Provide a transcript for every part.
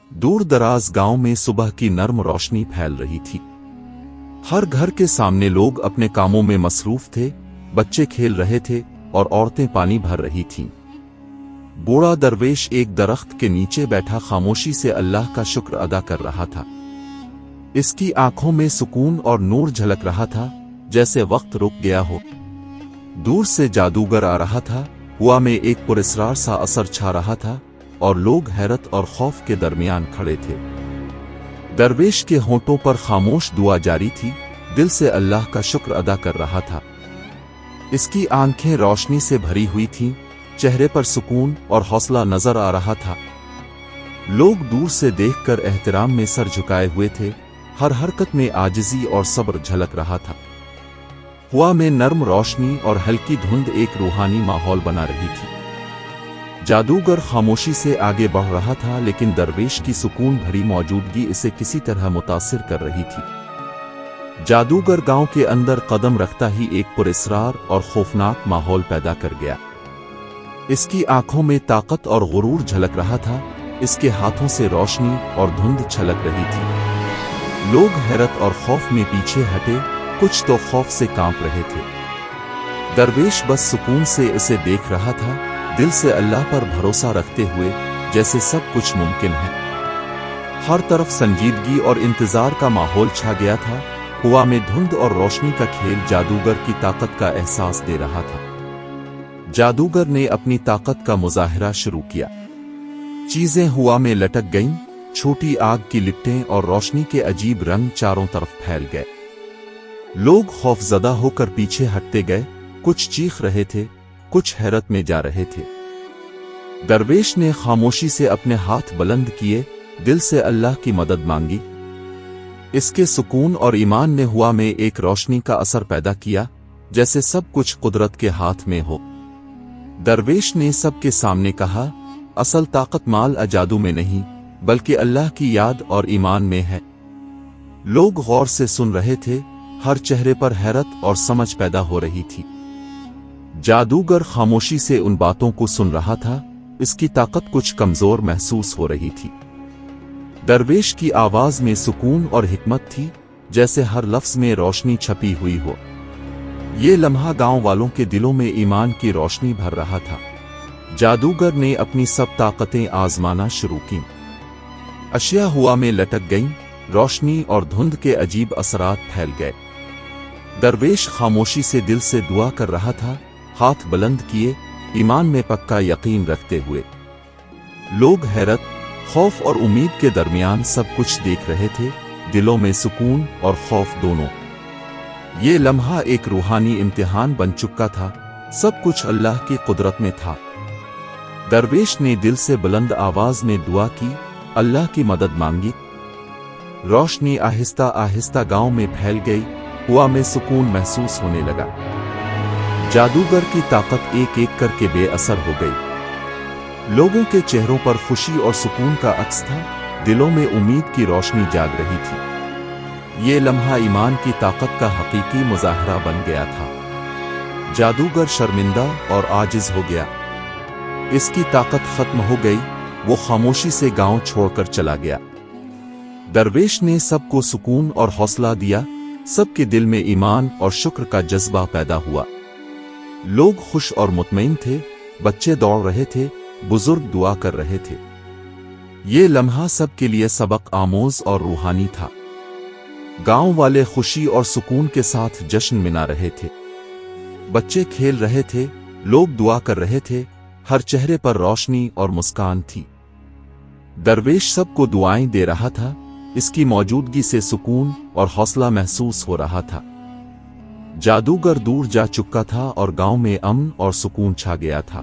دور دراز گاؤں میں صبح کی نرم روشنی پھیل رہی تھی۔ ہر گھر کے سامنے لوگ اپنے کاموں میں مصروف تھے، بچے کھیل رہے تھے اور عورتیں پانی بھر رہی تھیں۔ بوڑھا درویش ایک درخت کے نیچے بیٹھا خاموشی سے اللہ کا شکر ادا کر رہا تھا۔ اس کی آنکھوں میں سکون اور نور جھلک رہا تھا، جیسے وقت رک گیا ہو۔ دور سے جادوگر آ رہا تھا، ہوا میں ایک پراسرار سا اثر چھا رہا تھا اور لوگ حیرت اور خوف کے درمیان کھڑے تھے۔ درویش کے ہونٹوں پر خاموش دعا جاری تھی، دل سے اللہ کا شکر ادا کر رہا تھا۔ اس کی آنکھیں روشنی سے بھری ہوئی تھیں، چہرے پر سکون اور حوصلہ نظر آ رہا تھا۔ لوگ دور سے دیکھ کر احترام میں سر جھکائے ہوئے تھے، ہر حرکت میں عاجزی اور صبر جھلک رہا تھا۔ ہوا میں نرم روشنی اور ہلکی دھند ایک روحانی ماحول بنا رہی تھی۔ جادوگر خاموشی سے آگے بڑھ رہا تھا، لیکن درویش کی سکون بھری موجودگی اسے کسی طرح متاثر کر رہی تھی۔ جادوگر گاؤں کے اندر قدم رکھتا ہی ایک پراسرار اور خوفناک ماحول پیدا کر گیا۔ اس کی آنکھوں میں طاقت اور غرور جھلک رہا تھا، اس کے ہاتھوں سے روشنی اور دھند چھلک رہی تھی۔ لوگ حیرت اور خوف میں پیچھے ہٹے، کچھ تو خوف سے کانپ رہے تھے۔ درویش بس سکون سے اسے دیکھ رہا تھا، دل سے اللہ پر بھروسہ رکھتے ہوئے، جیسے سب کچھ ممکن ہے۔ ہر طرف سنجیدگی اور انتظار کا ماحول چھا گیا تھا، ہوا میں دھند اور روشنی کا کھیل جادوگر کی طاقت کا احساس دے رہا تھا۔ جادوگر نے اپنی طاقت کا مظاہرہ شروع کیا۔ چیزیں ہوا میں لٹک گئیں، چھوٹی آگ کی لپٹیں اور روشنی کے عجیب رنگ چاروں طرف پھیل گئے۔ لوگ خوف زدہ ہو کر پیچھے ہٹتے گئے، کچھ چیخ رہے تھے، کچھ حیرت میں جا رہے تھے۔ درویش نے خاموشی سے اپنے ہاتھ بلند کیے، دل سے اللہ کی مدد مانگی۔ اس کے سکون اور ایمان نے ہوا میں ایک روشنی کا اثر پیدا کیا، جیسے سب کچھ قدرت کے ہاتھ میں ہو۔ درویش نے سب کے سامنے کہا، اصل طاقت مال جادو میں نہیں، بلکہ اللہ کی یاد اور ایمان میں ہے۔ لوگ غور سے سن رہے تھے، ہر چہرے پر حیرت اور سمجھ پیدا ہو رہی تھی۔ جادوگر خاموشی سے ان باتوں کو سن رہا تھا، اس کی طاقت کچھ کمزور محسوس ہو رہی تھی۔ درویش کی آواز میں سکون اور حکمت تھی، جیسے ہر لفظ میں روشنی چھپی ہوئی ہو۔ یہ لمحہ گاؤں والوں کے دلوں میں ایمان کی روشنی بھر رہا تھا۔ جادوگر نے اپنی سب طاقتیں آزمانا شروع کیں۔ اشیاء ہوا میں لٹک گئیں، روشنی اور دھند کے عجیب اثرات پھیل گئے۔ درویش خاموشی سے دل سے دعا کر رہا تھا، ہاتھ بلند کیے، ایمان میں پکا یقین رکھتے ہوئے۔ لوگ حیرت، خوف اور امید کے درمیان سب کچھ دیکھ رہے تھے، دلوں میں سکون اور خوف دونوں۔ یہ لمحہ ایک روحانی امتحان بن چکا تھا، سب کچھ اللہ کی قدرت میں تھا۔ درویش نے دل سے بلند آواز میں دعا کی، اللہ کی مدد مانگی۔ روشنی آہستہ آہستہ گاؤں میں پھیل گئی، ہوا میں سکون محسوس ہونے لگا۔ جادوگر کی طاقت ایک ایک کر کے بے اثر ہو گئی۔ لوگوں کے چہروں پر خوشی اور سکون کا عکس تھا، دلوں میں امید کی روشنی جاگ رہی تھی۔ یہ لمحہ ایمان کی طاقت کا حقیقی مظاہرہ بن گیا تھا۔ جادوگر شرمندہ اور عاجز ہو گیا، اس کی طاقت ختم ہو گئی، وہ خاموشی سے گاؤں چھوڑ کر چلا گیا۔ درویش نے سب کو سکون اور حوصلہ دیا، سب کے دل میں ایمان اور شکر کا جذبہ پیدا ہوا۔ لوگ خوش اور مطمئن تھے، بچے دوڑ رہے تھے، بزرگ دعا کر رہے تھے۔ یہ لمحہ سب کے لیے سبق آموز اور روحانی تھا۔ گاؤں والے خوشی اور سکون کے ساتھ جشن منا رہے تھے۔ بچے کھیل رہے تھے، لوگ دعا کر رہے تھے، ہر چہرے پر روشنی اور مسکان تھی۔ درویش سب کو دعائیں دے رہا تھا، اس کی موجودگی سے سکون اور حوصلہ محسوس ہو رہا تھا۔ جادوگر دور جا چکا تھا اور گاؤں میں امن اور سکون چھا گیا تھا۔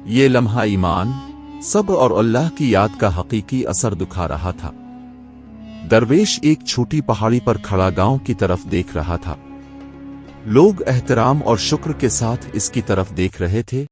یہ لمحہ ایمان، صبر اور اللہ کی یاد کا حقیقی اثر دکھا رہا تھا۔ درویش ایک چھوٹی پہاڑی پر کھڑا گاؤں کی طرف دیکھ رہا تھا۔ لوگ احترام اور شکر کے ساتھ اس کی طرف دیکھ رہے تھے،